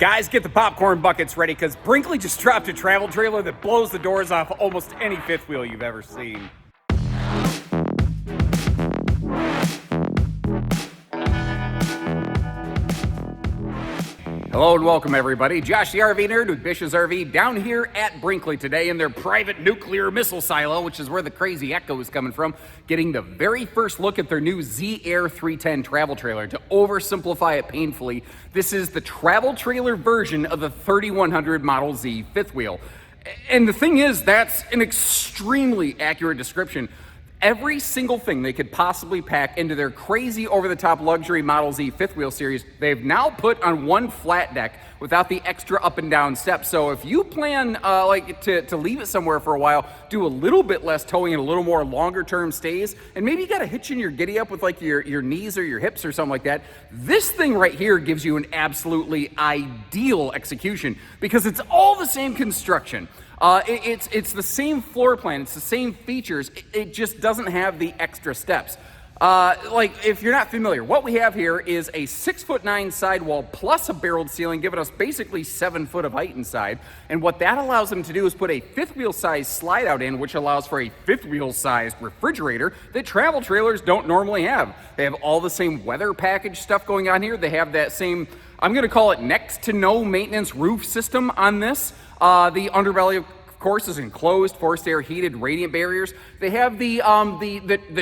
Guys, get the popcorn buckets ready because Brinkley just dropped a travel trailer that blows the doors off almost any fifth wheel you've ever seen. Hello and welcome everybody. Josh the RV Nerd with Bish's RV down here at Brinkely today in their private nuclear missile silo, which is where the crazy echo is coming from, getting the very first look at their new Z Air 310 travel trailer. To oversimplify it painfully, this is the travel trailer version of the 3100 Model Z fifth wheel. And the thing is, that's an extremely accurate description. Every single thing they could possibly pack into their crazy over-the-top luxury Model Z fifth wheel series, they've now put on one flat deck without the extra up and down steps. So if you plan to leave it somewhere for a while, do a little bit less towing and a little more longer term stays, and maybe you got a hitch in your giddy up with like your knees or your hips or something like that, this thing right here gives you an absolutely ideal execution because it's all the same construction. It's the same floor plan, it's the same features, it just doesn't have the extra steps. If you're not familiar, what we have here is a 6'9" sidewall plus a barreled ceiling, giving us basically 7 foot of height inside. And what that allows them to do is put a fifth wheel size slide out in, which allows for a fifth wheel sized refrigerator that travel trailers don't normally have. They have all the same weather package stuff going on here. They have that same, I'm going to call it next to no maintenance roof system on this. The underbelly, of course, is enclosed, forced air heated radiant barriers. They have the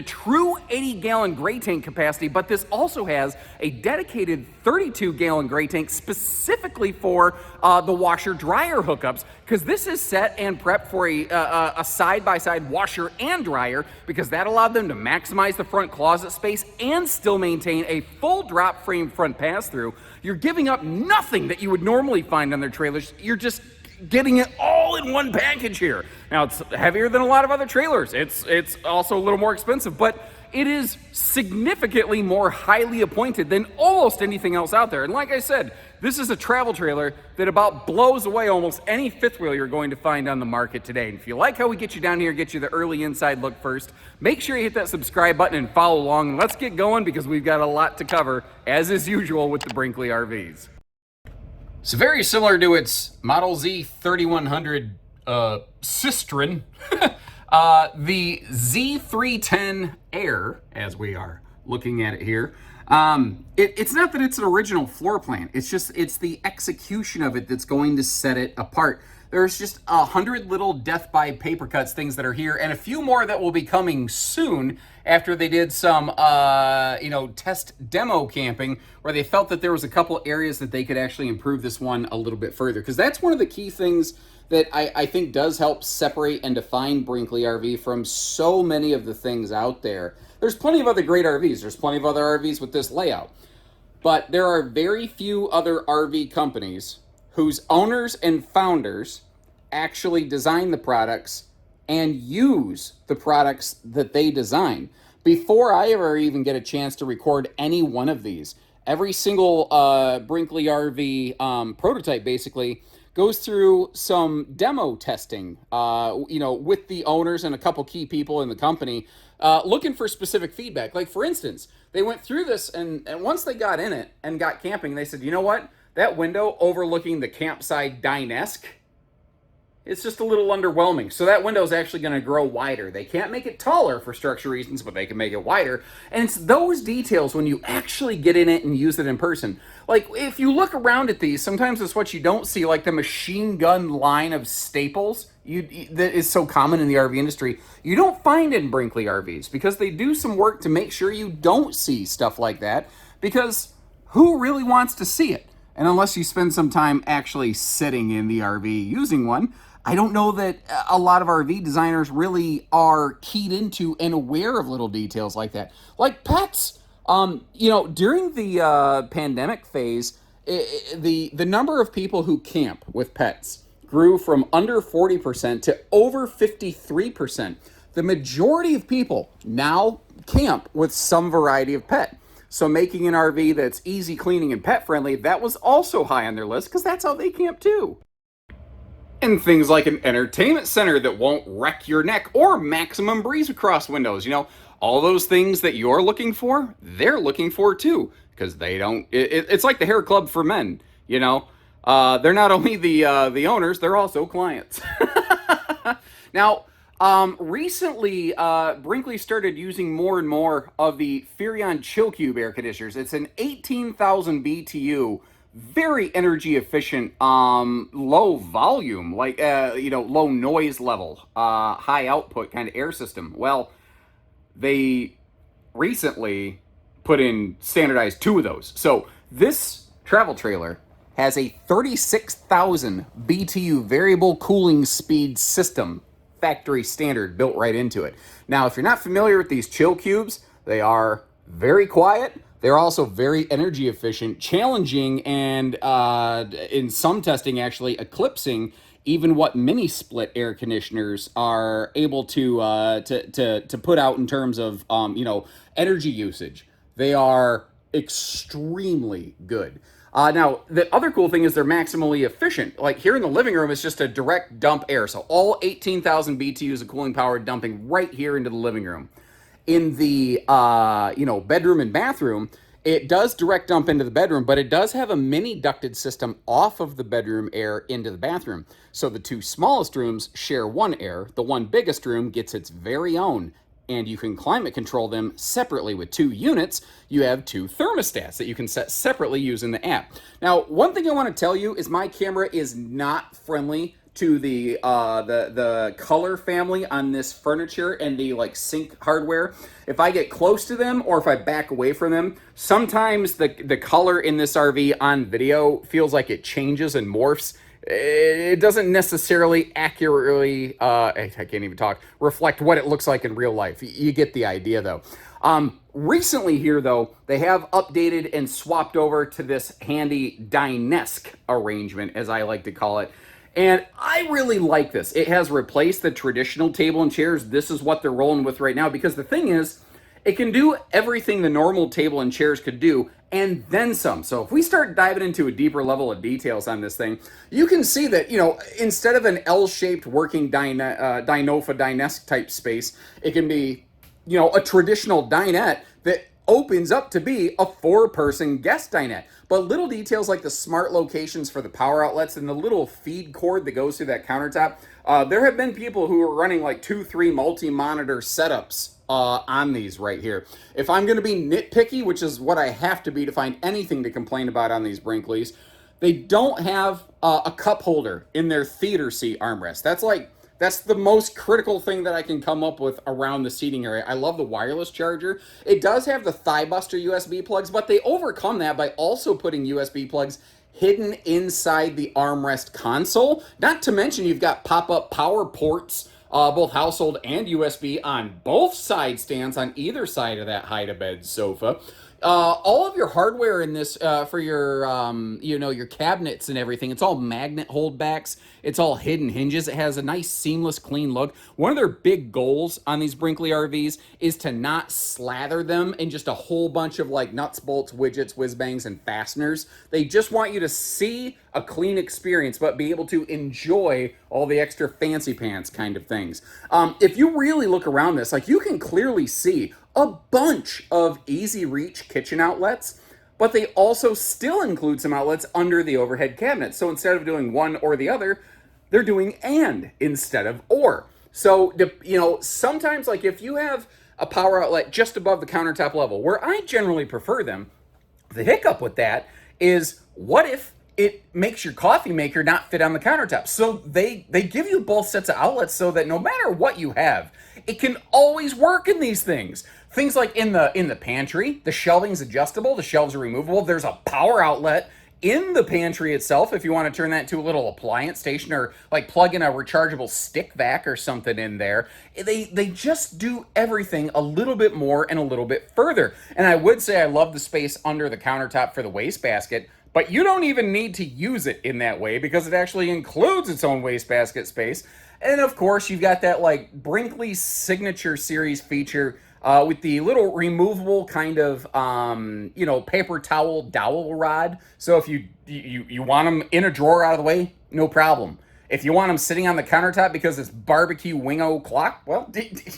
true 80-gallon gray tank capacity, but this also has a dedicated 32-gallon gray tank specifically for the washer-dryer hookups, because this is set and prepped for a side-by-side washer and dryer, because that allowed them to maximize the front closet space and still maintain a full drop frame front pass-through. You're giving up nothing that you would normally find on their trailers. You're just getting it all in one package here. Now, it's heavier than a lot of other trailers. It's also a little more expensive, but it is significantly more highly appointed than almost anything else out there. And like I said, this is a travel trailer that about blows away almost any fifth wheel you're going to find on the market today. And if you like how we get you down here, get you the early inside look first, make sure you hit that subscribe button and follow along. Let's get going because we've got a lot to cover, as is usual with the Brinkley RVs. So very similar to its Model Z 3100 Cistern, the Z310 Air, as we are looking at it here, it's not that it's an original floor plan. It's the execution of it that's going to set it apart. There's just 100 little death by paper cuts things that are here, and a few more that will be coming soon after they did some, test demo camping where they felt that there was a couple areas that they could actually improve this one a little bit further. Because that's one of the key things that I think does help separate and define Brinkley RV from so many of the things out there. There's plenty of other great RVs. There's plenty of other RVs with this layout. But there are very few other RV companies whose owners and founders actually design the products and use the products that they design. Before I ever even get a chance to record any one of these, every single Brinkley RV prototype basically goes through some demo testing, with the owners and a couple key people in the company, looking for specific feedback. Like, for instance, they went through this, and once they got in it and got camping, they said, you know what? That window overlooking the campsite dine-esque, it's just a little underwhelming. So that window is actually going to grow wider. They can't make it taller for structure reasons, but they can make it wider. And it's those details when you actually get in it and use it in person. Like, if you look around at these, sometimes it's what you don't see, like the machine gun line of staples that is so common in the RV industry. You don't find in Brinkley RVs because they do some work to make sure you don't see stuff like that, because who really wants to see it? And unless you spend some time actually sitting in the RV using one, I don't know that a lot of RV designers really are keyed into and aware of little details like that. Like pets. During the pandemic phase, the number of people who camp with pets grew from under 40% to over 53%. The majority of people now camp with some variety of pet. So making an RV that's easy cleaning and pet friendly, that was also high on their list because that's how they camp too. And things like an entertainment center that won't wreck your neck or maximum breeze across windows. All those things that you're looking for, they're looking for too, because they don't, it's like the hair club for men, They're not only the owners, they're also clients. Now, recently, Brinkley started using more and more of the Furrion Chill Cube air conditioners. It's an 18,000 BTU, very energy efficient, low volume, like low noise level, high output kind of air system. Well, they recently put in standardized two of those. So this travel trailer has a 36,000 BTU variable cooling speed system, factory standard, built right into it. Now, if you're not familiar with these chill cubes, they are very quiet. They're also very energy efficient, challenging, and in some testing, actually eclipsing even what mini split air conditioners are able to put out in terms of energy usage. They are extremely good. Now, the other cool thing is they're maximally efficient. Like here in the living room, it's just a direct dump air. So all 18,000 BTUs of cooling power dumping right here into the living room. In the bedroom and bathroom, it does direct dump into the bedroom, but it does have a mini ducted system off of the bedroom air into the bathroom. So the two smallest rooms share one air. The one biggest room gets its very own, and you can climate control them separately with two units. You have two thermostats that you can set separately using the app. Now, one thing I want to tell you is my camera is not friendly to the color family on this furniture and the sink hardware. If I get close to them or if I back away from them, sometimes the color in this RV on video feels like it changes and morphs. It doesn't necessarily accurately, I can't even talk, reflect what it looks like in real life. You get the idea though. Recently here though, they have updated and swapped over to this handy Dinesque arrangement, as I like to call it. And I really like this. It has replaced the traditional table and chairs. This is what they're rolling with right now, because the thing is, it can do everything the normal table and chairs could do, and then some. So if we start diving into a deeper level of details on this thing, you can see that, instead of an L-shaped working Dinofa Dinesque type space, it can be, a traditional dinette that opens up to be a four-person guest dinette. But little details like the smart locations for the power outlets and the little feed cord that goes through that countertop. There have been people who are running 2-3 multi-monitor setups on these right here. If I'm going to be nitpicky, which is what I have to be to find anything to complain about on these Brinkleys, they don't have a cup holder in their theater seat armrest. That's the most critical thing that I can come up with around the seating area. I love the wireless charger. It does have the thigh buster USB plugs, but they overcome that by also putting USB plugs hidden inside the armrest console. Not to mention you've got pop-up power ports, both household and USB, on both side stands on either side of that hide-a-bed sofa. All of your hardware in this for your your cabinets and everything, it's all magnet holdbacks. It's all hidden hinges. It has a nice seamless clean look. One of their big goals on these Brinkley RVs is to not slather them in just a whole bunch of nuts, bolts, widgets, whiz bangs, and fasteners. They just want you to see a clean experience but be able to enjoy all the extra fancy pants kind of things. If you really look around this, you can clearly see a bunch of easy reach kitchen outlets, but they also still include some outlets under the overhead cabinet. So instead of doing one or the other, they're doing and instead of or. So, sometimes if you have a power outlet just above the countertop level, where I generally prefer them, the hiccup with that is, what if it makes your coffee maker not fit on the countertop? So they give you both sets of outlets so that no matter what you have, it can always work in these things. Things like in the pantry, the shelving's adjustable, the shelves are removable. There's a power outlet in the pantry itself if you want to turn that into a little appliance station, or plug in a rechargeable stick vac or something in there. They just do everything a little bit more and a little bit further. And I would say I love the space under the countertop for the wastebasket, but you don't even need to use it in that way because it actually includes its own wastebasket space. And of course, you've got that Brinkley Signature Series feature with the little removable kind of, paper towel dowel rod. So if you want them in a drawer out of the way, no problem. If you want them sitting on the countertop because it's barbecue wingo clock, well,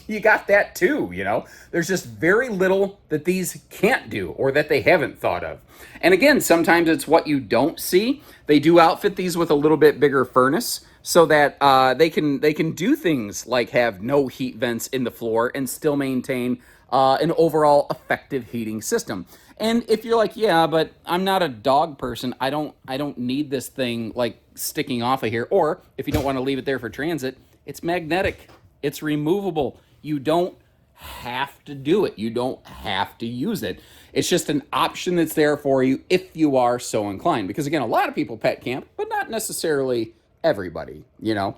you got that too, you know? There's just very little that these can't do or that they haven't thought of. And again, sometimes it's what you don't see. They do outfit these with a little bit bigger furnace so that they can do things like have no heat vents in the floor and still maintain an overall effective heating system. And if you're like, yeah, but I'm not a dog person, I don't need this thing like sticking off of here. Or if you don't want to leave it there for transit, it's magnetic, it's removable. You don't have to do it. You don't have to use it. It's just an option that's there for you if you are so inclined. Because again, a lot of people pet camp, but not necessarily everybody, you know.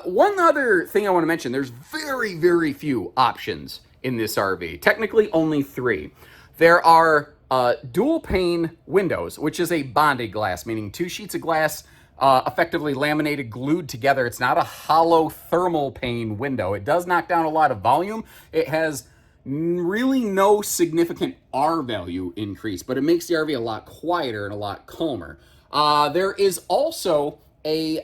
One other thing I want to mention, there's very, very few options in this RV. Technically only 3. There are dual pane windows, which is a bonded glass, meaning 2 sheets of glass effectively laminated, glued together. It's not a hollow thermal pane window. It does knock down a lot of volume. It has really no significant R value increase, but it makes the RV a lot quieter and a lot calmer. There is also a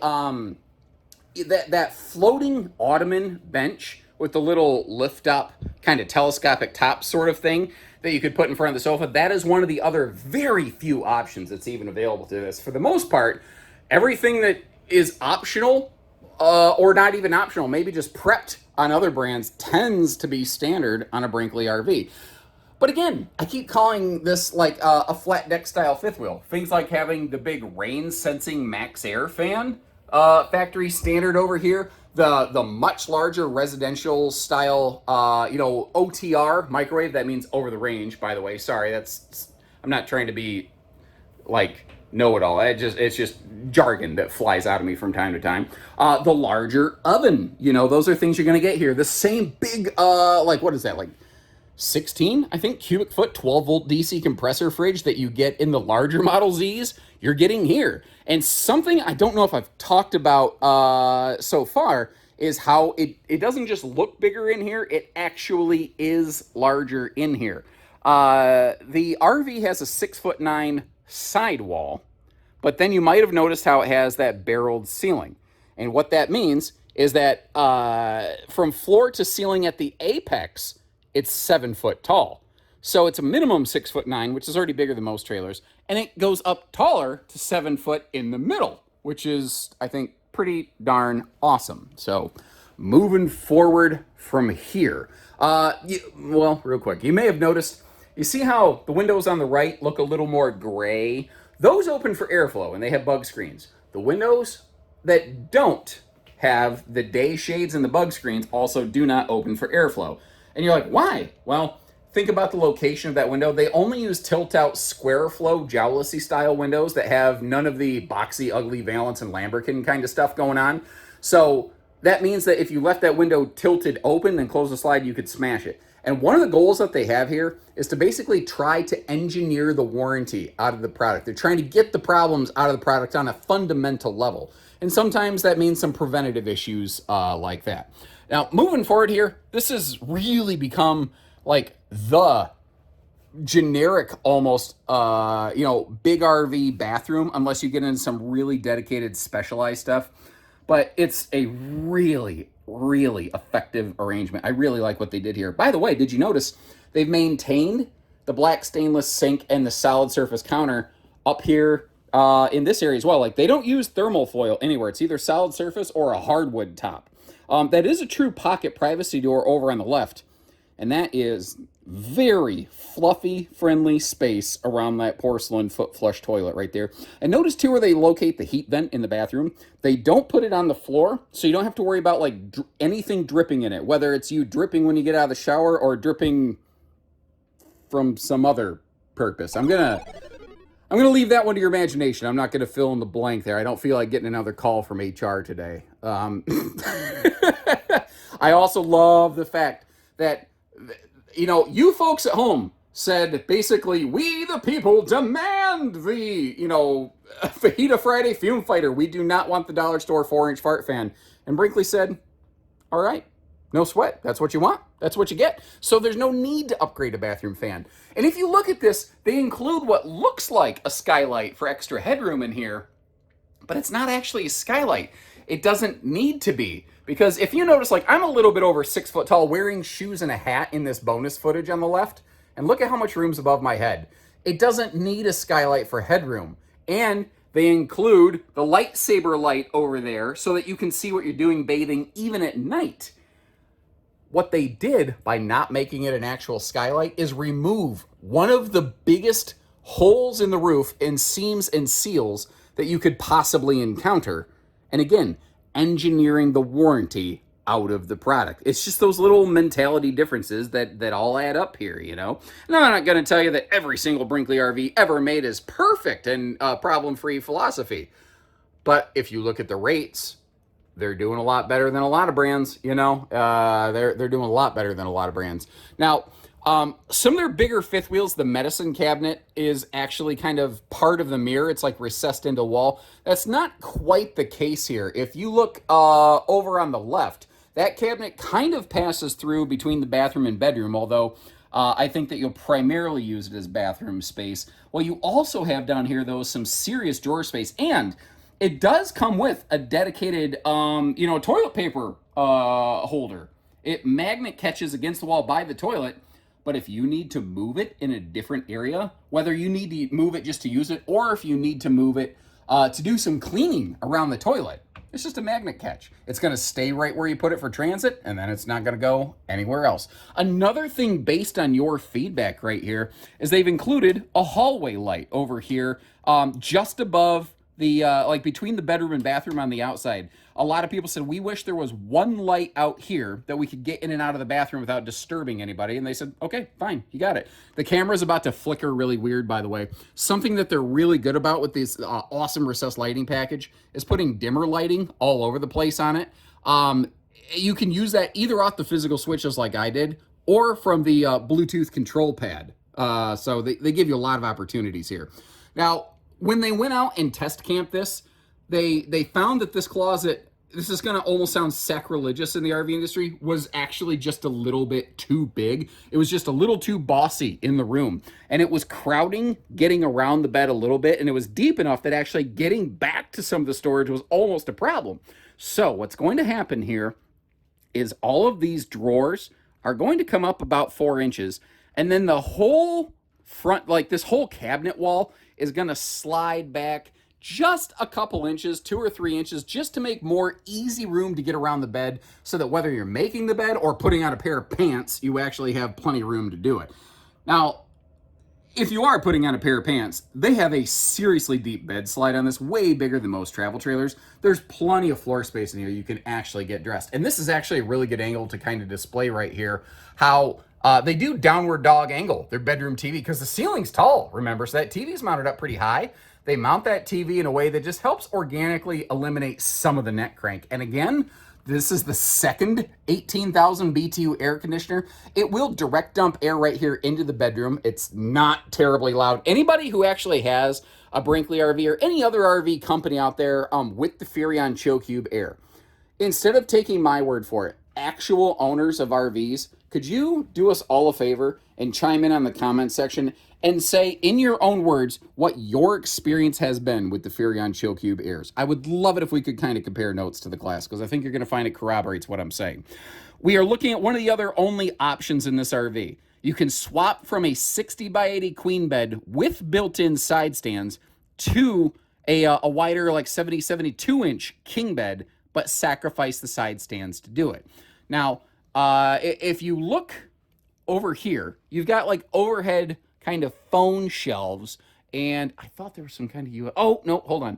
that floating ottoman bench with the little lift up kind of telescopic top sort of thing that you could put in front of the sofa. That is one of the other very few options that's even available to this. For the most part, everything that is optional or not even optional, maybe just prepped on other brands, tends to be standard on a Brinkley RV. But again, I keep calling this like a flat deck style fifth wheel. Things like having the big rain sensing max air fan, factory standard over here. The much larger residential style, OTR microwave. That means over the range, by the way. Sorry, I'm not trying to be like know-it-all. It's just jargon that flies out of me from time to time. The larger oven, those are things you're gonna get here. The same big, what is that, like 16, I think, cubic foot, 12 volt DC compressor fridge that you get in the larger Model Zs, you're getting here. And something I don't know if I've talked about so far is how it doesn't just look bigger in here, it actually is larger in here. The RV has a 6'9" sidewall, but then you might have noticed how it has that barreled ceiling. And what that means is that from floor to ceiling at the apex, it's 7 foot tall. So it's a minimum 6'9", which is already bigger than most trailers. And it goes up taller to 7 foot in the middle, which is, I think, pretty darn awesome. So moving forward from here. Real quick, you may have noticed, you see how the windows on the right look a little more gray? Those open for airflow and they have bug screens. The windows that don't have the day shades and the bug screens also do not open for airflow. And you're like, why? Well, think about the location of that window. They only use tilt-out square flow Jowlessy style windows that have none of the boxy, ugly valance and lambrequin kind of stuff going on. So that means that if you left that window tilted open and close the slide, you could smash it. And one of the goals that they have here is to basically try to engineer the warranty out of the product. They're trying to get the problems out of the product on a fundamental level. And sometimes that means some preventative issues like that. Now, moving forward here, this has really become like the generic almost, big RV bathroom, unless you get into some really dedicated specialized stuff. But it's a really, really effective arrangement. I really like what they did here. By the way, did you notice they've maintained the black stainless sink and the solid surface counter up here in this area as well? Like, they don't use thermal foil anywhere. It's either solid surface or a hardwood top. That is a true pocket privacy door over on the left. And that is very fluffy, friendly space around that porcelain foot flush toilet right there. And notice too where they locate the heat vent in the bathroom. They don't put it on the floor, so you don't have to worry about like anything dripping in it, whether it's you dripping when you get out of the shower or dripping from some other purpose. I'm gonna leave that one to your imagination. I'm not gonna fill in the blank there. I don't feel like getting another call from HR today. I also love the fact that, you folks at home said basically, we the people demand the, Fajita Friday Fume Fighter. We do not want the dollar store 4-inch fart fan. And Brinkley said, all right, no sweat. That's what you want. That's what you get. So there's no need to upgrade a bathroom fan. And if you look at this, they include what looks like a skylight for extra headroom in here. but it's not actually a skylight. It doesn't need to be. Because if you notice, like, I'm a little bit over 6 foot tall, wearing shoes and a hat in this bonus footage on the left, and look at how much room's above my head. It doesn't need a skylight for headroom. And they include the lightsaber light over there so that you can see what you're doing bathing even at night. What they did by not making it an actual skylight is remove one of the biggest holes in the roof and seams and seals that you could possibly encounter. And again, engineering the warranty out of the product. It's just those little mentality differences that all add up here, you know? Now, I'm not going to tell you that every single Brinkley RV ever made is perfect and problem-free philosophy. But if you look at the rates, they're doing a lot better than a lot of brands, you know? They're doing a lot better than a lot of brands. Now, some of their bigger fifth wheels, the medicine cabinet is actually kind of part of the mirror. It's like recessed into a wall. That's not quite the case here. If you look over on the left, that cabinet kind of passes through between the bathroom and bedroom, although I think that you'll primarily use it as bathroom space. Well, you also have down here, though, some serious drawer space, and it does come with a dedicated, toilet paper holder. It magnet catches against the wall by the toilet. But if you need to move it in a different area, whether you need to move it just to use it, or if you need to move it to do some cleaning around the toilet, it's just a magnet catch. It's going to stay right where you put it for transit, and then it's not going to go anywhere else. Another thing based on your feedback right here is they've included a hallway light over here just above the, between the bedroom and bathroom on the outside. A lot of people said, we wish there was one light out here that we could get in and out of the bathroom without disturbing anybody. And they said, okay, fine, you got it. The camera's about to flicker really weird, by the way. Something that they're really good about with this awesome recessed lighting package is putting dimmer lighting all over the place on it. You can use that either off the physical switches like I did, or from the Bluetooth control pad. So they give you a lot of opportunities here. Now, when they went out and test camped this, they found that this closet, this is going to almost sound sacrilegious in the RV industry, was actually just a little bit too big. It was just a little too bossy in the room. And it was crowding, getting around the bed a little bit, and it was deep enough that actually getting back to some of the storage was almost a problem. So what's going to happen here is all of these drawers are going to come up about 4 inches, and then the whole front, like this whole cabinet wall, is going to slide back just a couple inches, 2 or 3 inches, just to make more easy room to get around the bed, so that whether you're making the bed or putting on a pair of pants, you actually have plenty of room to do it. Now, if you are putting on a pair of pants, they have a seriously deep bed slide on this, way bigger than most travel trailers. There's plenty of floor space in here. You can actually get dressed. And this is actually a really good angle to kind of display right here how they do downward dog angle their bedroom TV, because the ceiling's tall, remember, so that TV's mounted up pretty high. They mount that TV in a way that just helps organically eliminate some of the neck crank. And again, this is the second 18,000 BTU air conditioner. It will direct dump air right here into the bedroom. It's not terribly loud. Anybody who actually has a Brinkley RV or any other RV company out there with the Furrion Chill Cube Air, instead of taking my word for it, actual owners of RVs, could you do us all a favor and chime in on the comment section and say in your own words what your experience has been with the Furrion Chill Cube Airs? I would love it if we could kind of compare notes to the class, because I think you're going to find it corroborates what I'm saying. We are looking at one of the other only options in this RV. You can swap from a 60 by 80 queen bed with built-in side stands to a wider, like 72 inch king bed, but sacrifice the side stands to do it. Now, if you look over here, you've got like overhead kind of phone shelves, and I thought there was some kind of oh, no, hold on.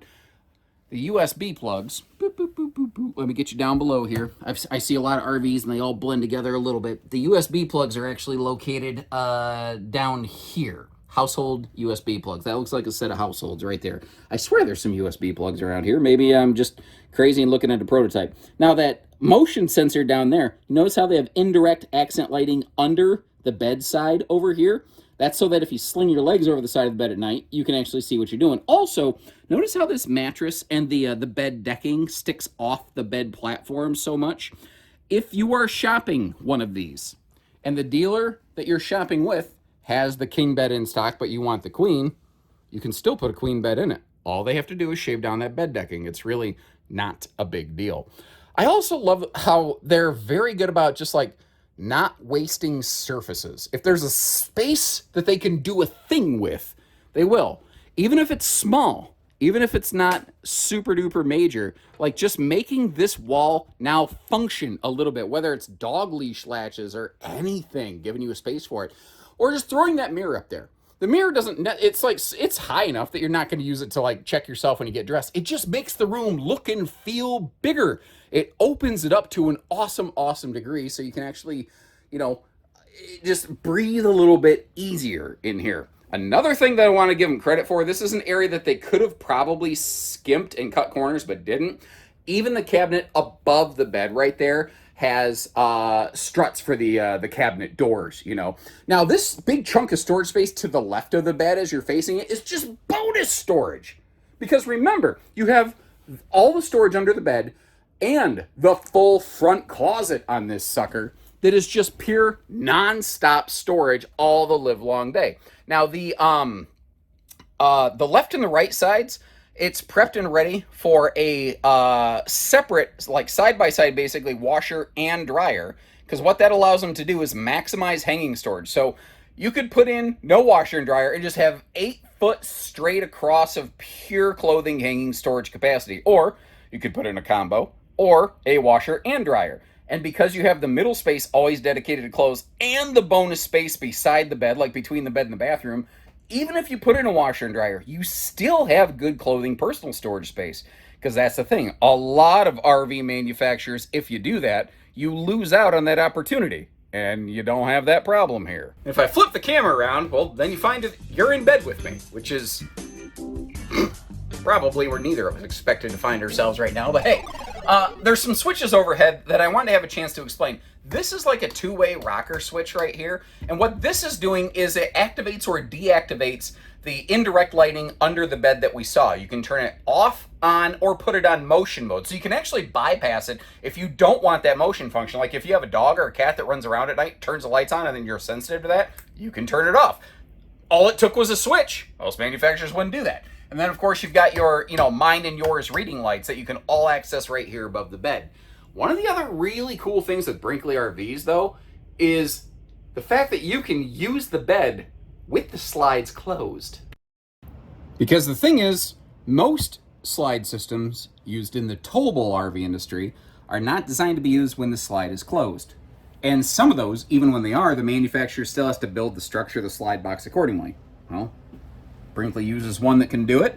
The USB plugs, boop, boop, boop, boop, boop. Let me get you down below here. I see a lot of RVs, and they all blend together a little bit. The USB plugs are actually located down here. Household USB plugs. That looks like a set of households right there. I swear there's some USB plugs around here. Maybe I'm just crazy and looking at a prototype. Now that motion sensor down there, notice how they have indirect accent lighting under the bedside over here? That's so that if you sling your legs over the side of the bed at night, you can actually see what you're doing. Also, notice how this mattress and the bed decking sticks off the bed platform so much. If you are shopping one of these, and the dealer that you're shopping with has the king bed in stock, but you want the queen, you can still put a queen bed in it. All they have to do is shave down that bed decking. It's really not a big deal. I also love how they're very good about just like not wasting surfaces. If there's a space that they can do a thing with, they will. Even if it's small, even if it's not super duper major, like just making this wall now function a little bit, whether it's dog leash latches or anything, giving you a space for it, or just throwing that mirror up there. The mirror doesn't, it's like, it's high enough that you're not going to use it to like check yourself when you get dressed. It just makes the room look and feel bigger. It opens it up to an awesome, awesome degree so you can actually, you know, just breathe a little bit easier in here. Another thing that I want to give them credit for, this is an area that they could have probably skimped and cut corners, but didn't. Even the cabinet above the bed right there has struts for the cabinet doors, you know. Now, this big chunk of storage space to the left of the bed as you're facing it is just bonus storage. Because remember, you have all the storage under the bed and the full front closet on this sucker that is just pure non-stop storage all the live long day. Now, the left and the right sides, it's prepped and ready for a separate, like side-by-side basically, washer and dryer. Because what that allows them to do is maximize hanging storage. So you could put in no washer and dryer and just have 8 foot straight across of pure clothing hanging storage capacity. Or you could put in a combo or a washer and dryer. And because you have the middle space always dedicated to clothes and the bonus space beside the bed, like between the bed and the bathroom, even if you put in a washer and dryer, you still have good clothing personal storage space. Because that's the thing. A lot of RV manufacturers, if you do that, you lose out on that opportunity. And you don't have that problem here. If I flip the camera around, well, then you find that you're in bed with me, which is probably where neither of us expected to find ourselves right now. But hey, there's some switches overhead that I wanted to have a chance to explain. This is like a two-way rocker switch right here. And what this is doing is it activates or deactivates the indirect lighting under the bed that we saw. You can turn it off, on, or put it on motion mode. So you can actually bypass it if you don't want that motion function. Like if you have a dog or a cat that runs around at night, turns the lights on, and then you're sensitive to that, you can turn it off. All it took was a switch. Most manufacturers wouldn't do that. And then, of course, you've got your, mine and yours reading lights that you can all access right here above the bed. One of the other really cool things with Brinkley RVs, though, is the fact that you can use the bed with the slides closed. Because the thing is, most slide systems used in the towable RV industry are not designed to be used when the slide is closed. And some of those, even when they are, the manufacturer still has to build the structure of the slide box accordingly. Well, Brinkely uses one that can do it,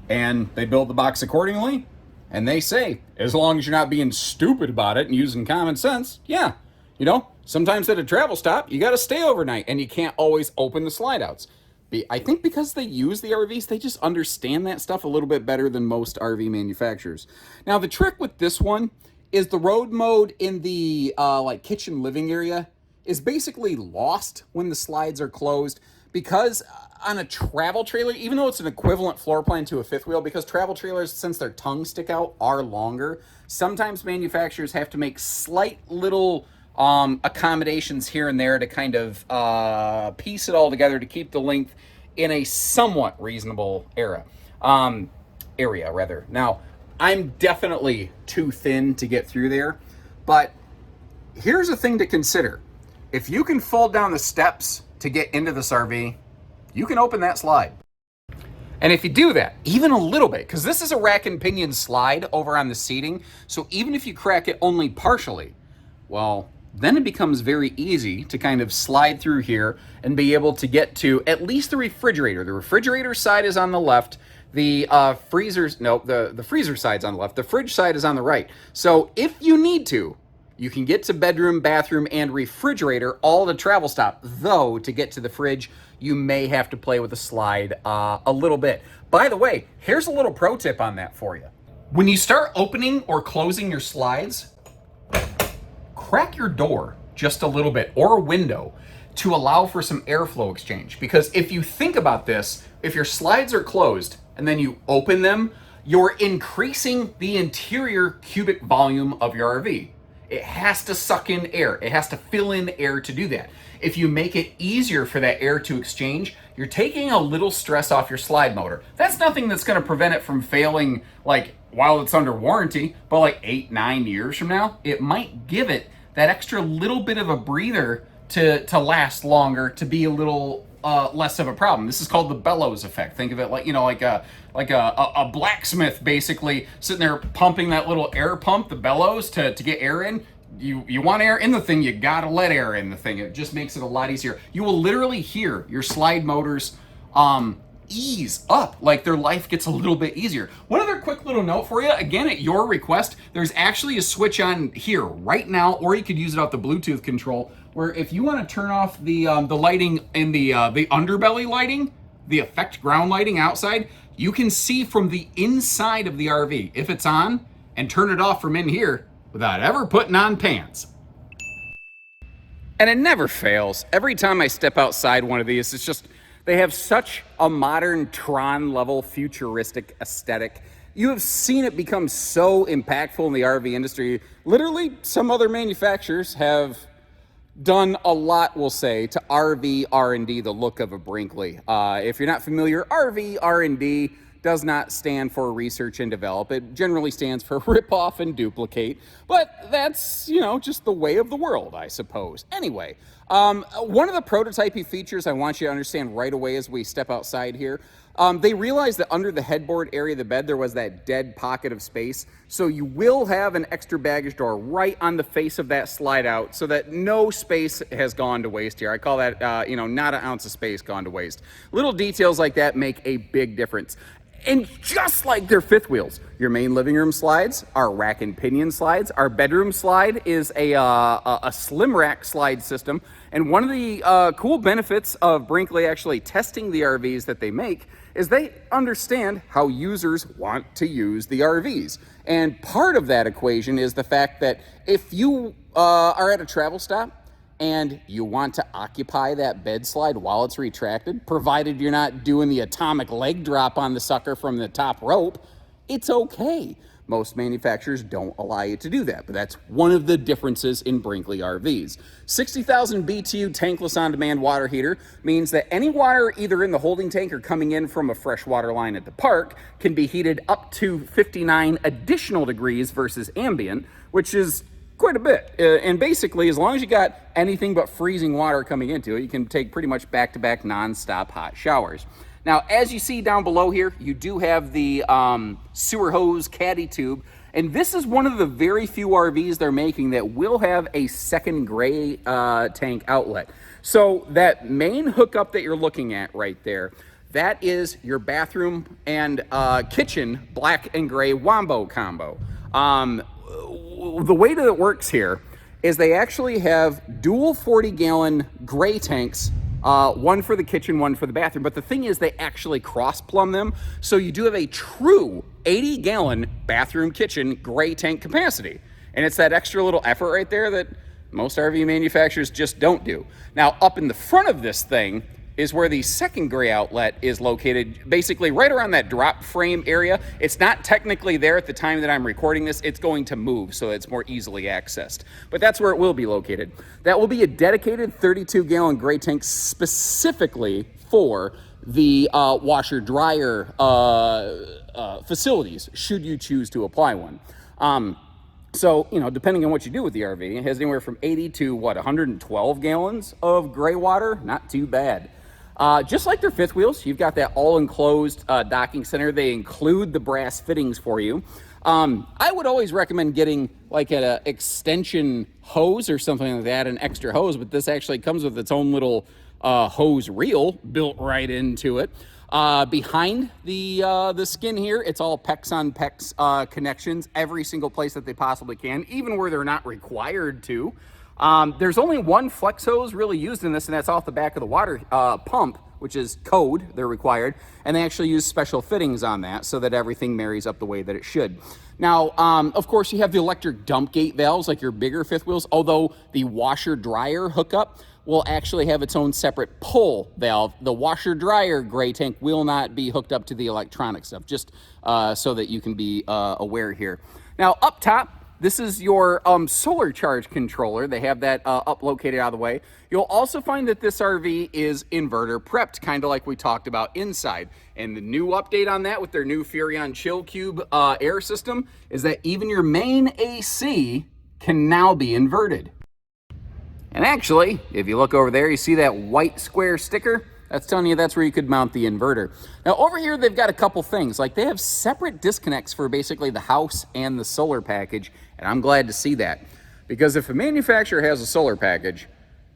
and they build the box accordingly, and they say, as long as you're not being stupid about it and using common sense, yeah, sometimes at a travel stop, you got to stay overnight, and you can't always open the slide outs. I think because they use the RVs, they just understand that stuff a little bit better than most RV manufacturers. Now, the trick with this one is the road mode in the kitchen living area is basically lost when the slides are closed, because on a travel trailer, even though it's an equivalent floor plan to a fifth wheel, because travel trailers, since their tongues stick out, are longer, sometimes manufacturers have to make slight little accommodations here and there to kind of piece it all together to keep the length in a somewhat reasonable area. Now, I'm definitely too thin to get through there, but here's a thing to consider. If you can fold down the steps to get into this RV, you can open that slide. And if you do that, even a little bit, because this is a rack and pinion slide over on the seating, so even if you crack it only partially, well, then it becomes very easy to kind of slide through here and be able to get to at least the refrigerator. The refrigerator side is on the left. The freezer side's on the left. The fridge side is on the right. So if you need to, you can get to bedroom, bathroom, and refrigerator all at a travel stop. Though, to get to the fridge, you may have to play with the slide a little bit. By the way, here's a little pro tip on that for you. When you start opening or closing your slides, crack your door just a little bit, or a window, to allow for some airflow exchange. Because if you think about this, if your slides are closed and then you open them, you're increasing the interior cubic volume of your RV. It has to suck in air. It has to fill in air to do that. If you make it easier for that air to exchange, you're taking a little stress off your slide motor. That's nothing that's going to prevent it from failing like while it's under warranty, but like 8-9 years from now, it might give it that extra little bit of a breather to last longer, to be a little less of a problem. This is called the bellows effect. Think of it like, like a blacksmith basically sitting there pumping that little air pump, the bellows, to get air in. You want air in the thing, you gotta let air in the thing. It just makes it a lot easier. You will literally hear your slide motors ease up, like their life gets a little bit easier. One other quick little note for you, again, at your request, there's actually a switch on here right now, or you could use it off the Bluetooth control, where if you want to turn off the lighting in the underbelly lighting, the effect ground lighting outside, you can see from the inside of the RV if it's on, and turn it off from in here without ever putting on pants. And it never fails. Every time I step outside one of these, it's just, they have such a modern Tron level futuristic aesthetic. You have seen it become so impactful in the RV industry. Literally, some other manufacturers have done a lot, we'll say, to RV R&D the look of a Brinkly. If you're not familiar, RV R&D does not stand for research and develop. It generally stands for rip off and duplicate, but that's, just the way of the world, I suppose. Anyway, one of the prototypey features I want you to understand right away as we step outside here, they realized that under the headboard area of the bed, there was that dead pocket of space. So you will have an extra baggage door right on the face of that slide out so that no space has gone to waste here. I call that, not an ounce of space gone to waste. Little details like that make a big difference. And just like their fifth wheels, your main living room slides are rack and pinion slides. Our bedroom slide is a slim rack slide system. And one of the cool benefits of Brinkly actually testing the RVs that they make is they understand how users want to use the RVs. And part of that equation is the fact that if you are at a travel stop and you want to occupy that bed slide while it's retracted, provided you're not doing the atomic leg drop on the sucker from the top rope, it's okay. Most manufacturers don't allow you to do that, but that's one of the differences in Brinkly RVs. 60,000 BTU tankless on-demand water heater means that any water either in the holding tank or coming in from a fresh water line at the park can be heated up to 59 additional degrees versus ambient, which is quite a bit. And basically, as long as you got anything but freezing water coming into it, you can take pretty much back-to-back non-stop hot showers. Now, as you see down below here, you do have the sewer hose caddy tube. And this is one of the very few RVs they're making that will have a second gray tank outlet. So that main hookup that you're looking at right there, that is your bathroom and kitchen black and gray wombo combo. The way that it works here is they actually have dual 40-gallon gray tanks, one for the kitchen, one for the bathroom. But the thing is, they actually cross-plumb them, so you do have a true 80-gallon bathroom kitchen gray tank capacity. And it's that extra little effort right there that most RV manufacturers just don't do. Now, up in the front of this thing is where the second gray outlet is located, basically right around that drop frame area. It's not technically there at the time that I'm recording this. It's going to move so it's more easily accessed. But that's where it will be located. That will be a dedicated 32-gallon gray tank specifically for the washer-dryer facilities, should you choose to apply one. So, depending on what you do with the RV, it has anywhere from 80 to 112 gallons of gray water. Not too bad. Just like their fifth wheels, you've got that all-enclosed docking center. They include the brass fittings for you. I would always recommend getting like an extension hose or something like that, an extra hose, but this actually comes with its own little hose reel built right into it. Behind the skin here, it's all PEX on PEX connections, every single place that they possibly can, even where they're not required to. There's only one flex hose really used in this, and that's off the back of the water pump, which is code, they're required, and they actually use special fittings on that so that everything marries up the way that it should. Now, of course, you have the electric dump gate valves like your bigger fifth wheels, although the washer-dryer hookup will actually have its own separate pull valve. The washer-dryer gray tank will not be hooked up to the electronic stuff, just so that you can be aware here. Now, up top, this is your solar charge controller. They have that up located out of the way. You'll also find that this RV is inverter prepped, kind of like we talked about inside. And the new update on that with their new Furrion Chill Cube air system is that even your main AC can now be inverted. And actually, if you look over there, you see that white square sticker? That's telling you that's where you could mount the inverter. Now over here, they've got a couple things. Like they have separate disconnects for basically the house and the solar package. And I'm glad to see that. Because if a manufacturer has a solar package,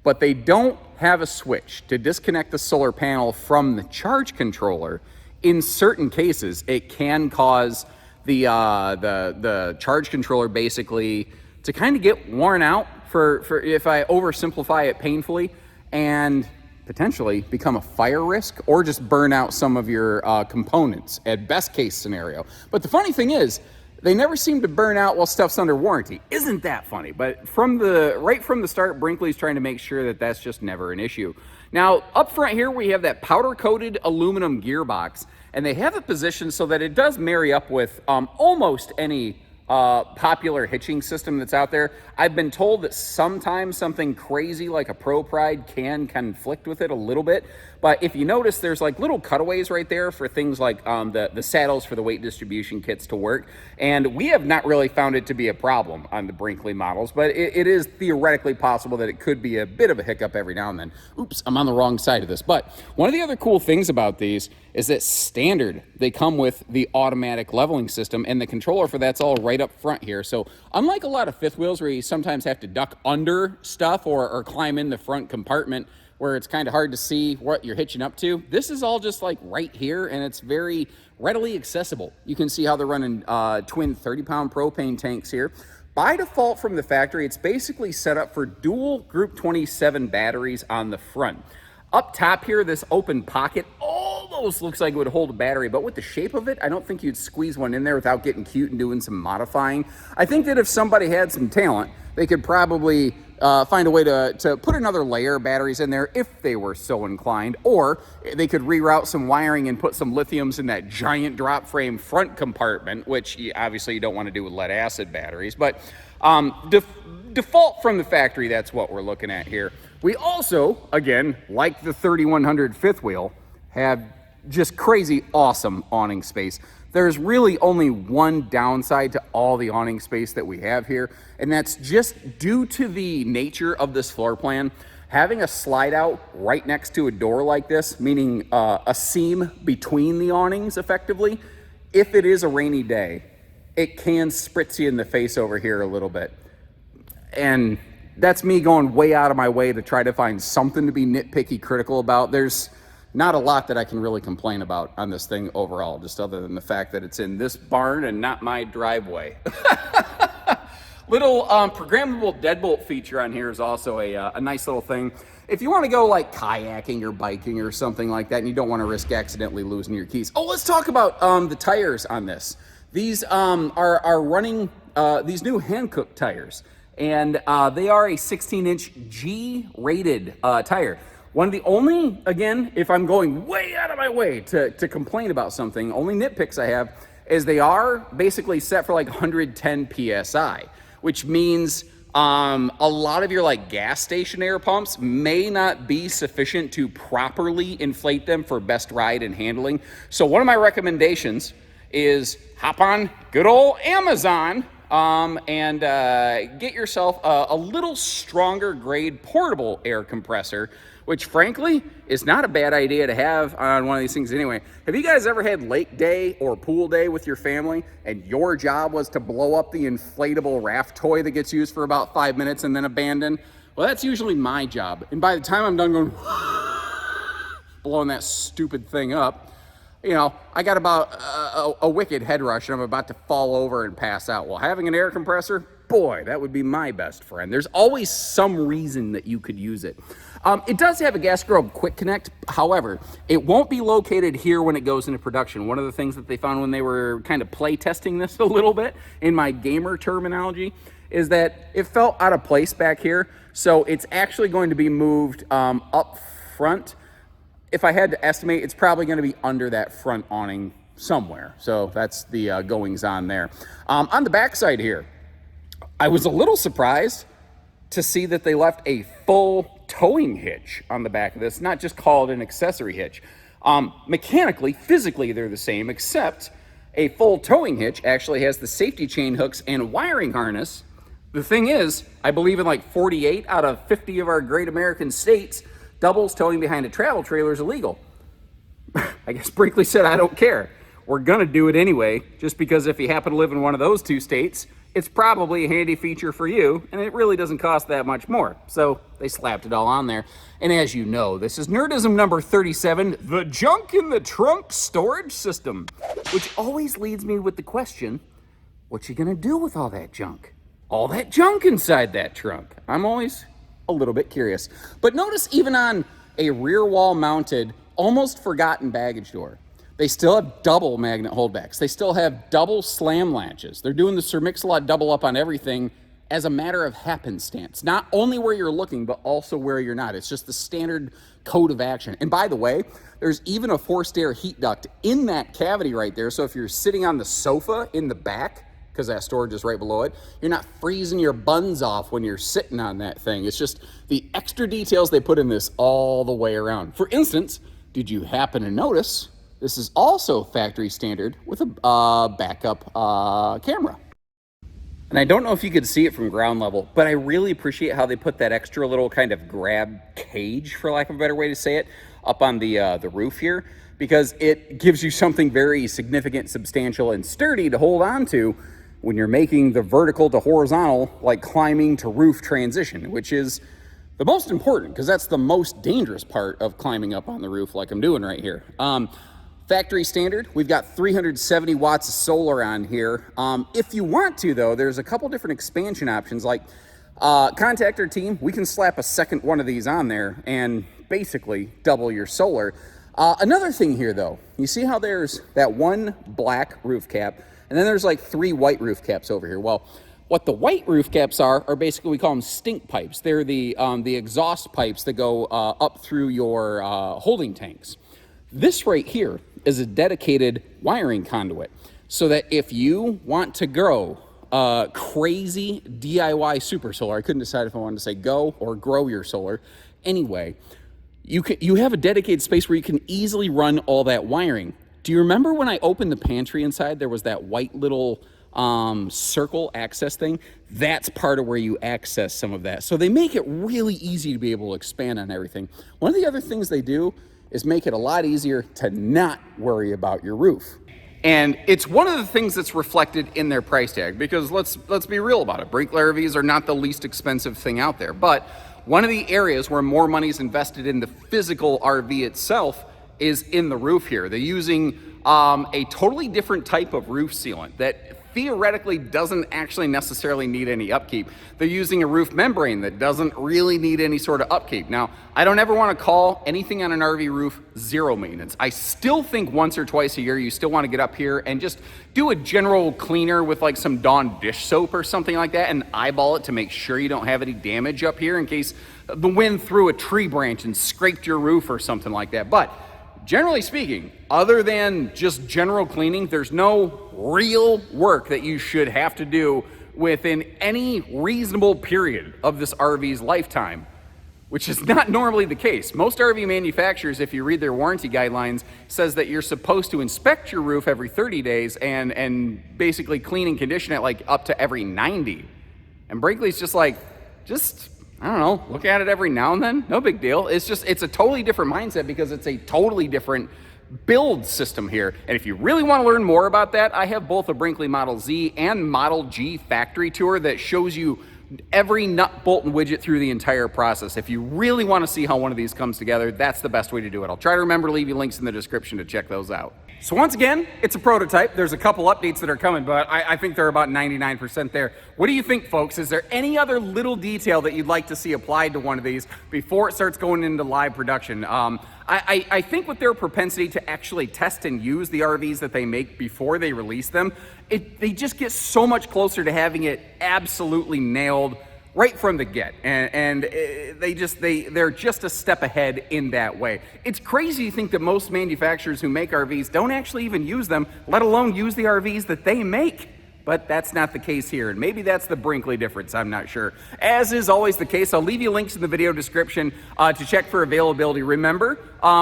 but they don't have a switch to disconnect the solar panel from the charge controller, in certain cases, it can cause the charge controller basically to kind of get worn out for if I oversimplify it painfully, and potentially become a fire risk or just burn out some of your components at best case scenario. But the funny thing is, they never seem to burn out while stuff's under warranty. Isn't that funny? But right from the start, Brinkley's trying to make sure that that's just never an issue. Now, up front here, we have that powder-coated aluminum gearbox, and they have it positioned so that it does marry up with almost any popular hitching system that's out there. I've been told that sometimes something crazy like a Pro Pride can conflict with it a little bit, but if you notice, there's like little cutaways right there for things like the saddles for the weight distribution kits to work, and we have not really found it to be a problem on the Brinkely models, but it is theoretically possible that it could be a bit of a hiccup every now and then. Oops, I'm on the wrong side of this. But one of the other cool things about these is that standard, they come with the automatic leveling system, and the controller for that's all right up front here. So unlike a lot of fifth wheels where you sometimes have to duck under stuff or climb in the front compartment where it's kind of hard to see what you're hitching up to, this is all just like right here, and it's very readily accessible. You can see how they're running twin 30-pound propane tanks here. By default from the factory, it's basically set up for dual Group 27 batteries on the front. Up top here, this open pocket almost looks like it would hold a battery, but with the shape of it, I don't think you'd squeeze one in there without getting cute and doing some modifying. I think that if somebody had some talent, they could probably find a way to put another layer of batteries in there if they were so inclined, or they could reroute some wiring and put some lithiums in that giant drop frame front compartment, which obviously you don't want to do with lead acid batteries, but default from the factory, that's what we're looking at here. We also, again, like the 3100 fifth wheel, have just crazy awesome awning space. There's really only one downside to all the awning space that we have here, and that's just due to the nature of this floor plan. Having a slide out right next to a door like this, meaning a seam between the awnings effectively, if it is a rainy day, it can spritz you in the face over here a little bit. And that's me going way out of my way to try to find something to be nitpicky critical about. There's not a lot that I can really complain about on this thing overall, just other than the fact that it's in this barn and not my driveway. Little programmable deadbolt feature on here is also a nice little thing. If you want to go like kayaking or biking or something like that and you don't want to risk accidentally losing your keys. Oh, let's talk about the tires on this. These are running these new Hankook tires. And they are a 16-inch G-rated tire. One of the only, again, if I'm going way out of my way to complain about something, only nitpicks I have is they are basically set for like 110 PSI, which means a lot of your like gas station air pumps may not be sufficient to properly inflate them for best ride and handling. So one of my recommendations is hop on good old Amazon and get yourself a little stronger grade portable air compressor, which frankly is not a bad idea to have on one of these things anyway. Have you guys ever had lake day or pool day with your family and your job was to blow up the inflatable raft toy that gets used for about 5 minutes and then abandoned? Well, that's usually my job. And by the time I'm done going blowing that stupid thing up, you know, I got about a wicked head rush and I'm about to fall over and pass out. Well, having an air compressor, boy, that would be my best friend. There's always some reason that you could use it. It does have a gas grill quick connect. However, it won't be located here when it goes into production. One of the things that they found when they were kind of play testing this a little bit, in my gamer terminology, is that it felt out of place back here. So it's actually going to be moved up front. If I had to estimate, it's probably going to be under that front awning somewhere. So that's the goings on there. On the back side here, I was a little surprised to see that they left a full towing hitch on the back of this, not just called an accessory hitch. Mechanically, physically, they're the same, except a full towing hitch actually has the safety chain hooks and wiring harness. The thing is, I believe in like 48 out of 50 of our great American states, doubles towing behind a travel trailer is illegal. I guess Brinkley said, I don't care. We're gonna do it anyway, just because if you happen to live in one of those two states, it's probably a handy feature for you, and it really doesn't cost that much more. So they slapped it all on there. And as you know, this is Nerdism number 37, the junk in the trunk storage system, which always leads me with the question, what you gonna do with all that junk? All that junk inside that trunk? I'm always a little bit curious. But notice even on a rear wall mounted, almost forgotten baggage door, they still have double magnet holdbacks. They still have double slam latches. They're doing the Sir Mix-a-Lot double up on everything as a matter of happenstance. Not only where you're looking, but also where you're not. It's just the standard code of action. And by the way, there's even a forced air heat duct in that cavity right there. So if you're sitting on the sofa in the back, because that storage is right below it, you're not freezing your buns off when you're sitting on that thing. It's just the extra details they put in this all the way around. For instance, did you happen to notice this is also factory standard with a backup camera? And I don't know if you could see it from ground level, but I really appreciate how they put that extra little kind of grab cage, for lack of a better way to say it, up on the roof here, because it gives you something very significant, substantial, and sturdy to hold on to when you're making the vertical to horizontal, like climbing to roof transition, which is the most important, because that's the most dangerous part of climbing up on the roof like I'm doing right here. Factory standard, we've got 370 watts of solar on here. If you want to, though, there's a couple different expansion options, like contact our team. We can slap a second one of these on there and basically double your solar. Another thing here, though, you see how there's that one black roof cap, and then there's like 3 white roof caps over here. Well, what the white roof caps are basically, we call them stink pipes. They're the exhaust pipes that go up through your holding tanks. This right here is a dedicated wiring conduit, so that if you want to grow crazy DIY super solar, I couldn't decide if I wanted to say go or grow your solar. Anyway, you have a dedicated space where you can easily run all that wiring. Do you remember when I opened the pantry inside, there was that white little circle access thing? That's part of where you access some of that. So they make it really easy to be able to expand on everything. One of the other things they do is make it a lot easier to not worry about your roof. And it's one of the things that's reflected in their price tag, because let's be real about it. Brinkley RVs are not the least expensive thing out there, but one of the areas where more money is invested in the physical RV itself is in the roof here. They're using a totally different type of roof sealant that theoretically doesn't actually necessarily need any upkeep. They're using a roof membrane that doesn't really need any sort of upkeep. Now, I don't ever want to call anything on an RV roof zero maintenance. I still think once or twice a year you still want to get up here and just do a general cleaner with like some Dawn dish soap or something like that and eyeball it to make sure you don't have any damage up here in case the wind threw a tree branch and scraped your roof or something like that. But generally speaking, other than just general cleaning, there's no real work that you should have to do within any reasonable period of this RV's lifetime, which is not normally the case. Most RV manufacturers, if you read their warranty guidelines, says that you're supposed to inspect your roof every 30 days and basically clean and condition it like up to every 90. And Brinkley's just like, I don't know, look at it every now and then, no big deal. It's a totally different mindset because it's a totally different build system here. And if you really want to learn more about that, I have both a Brinkley Model Z and Model G factory tour that shows you every nut, bolt, and widget through the entire process. If you really want to see how one of these comes together, that's the best way to do it. I'll try to remember to leave you links in the description to check those out. So once again, it's a prototype. There's a couple updates that are coming, but I think they're about 99% there. What do you think, folks? Is there any other little detail that you'd like to see applied to one of these before it starts going into live production? I think with their propensity to actually test and use the RVs that they make before they release them, they just get so much closer to having it absolutely nailed right from the get, and they're just a step ahead in that way. It's crazy to think that most manufacturers who make RVs don't actually even use them, let alone use the RVs that they make. But that's not the case here, and maybe that's the Brinkley difference, I'm not sure. As is always the case, I'll leave you links in the video description to check for availability. Remember,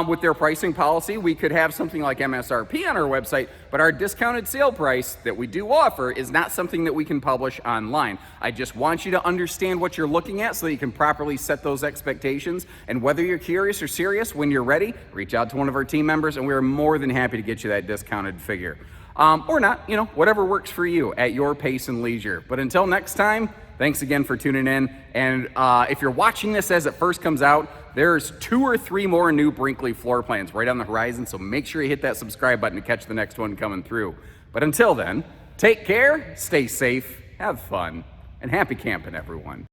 with their pricing policy, we could have something like MSRP on our website, but our discounted sale price that we do offer is not something that we can publish online. I just want you to understand what you're looking at so that you can properly set those expectations, and whether you're curious or serious, when you're ready, reach out to one of our team members, and we're more than happy to get you that discounted figure. Or not, whatever works for you at your pace and leisure. But until next time, thanks again for tuning in. And if you're watching this as it first comes out, there's 2 or 3 more new Brinkley floor plans right on the horizon, so make sure you hit that subscribe button to catch the next one coming through. But until then, take care, stay safe, have fun, and happy camping, everyone.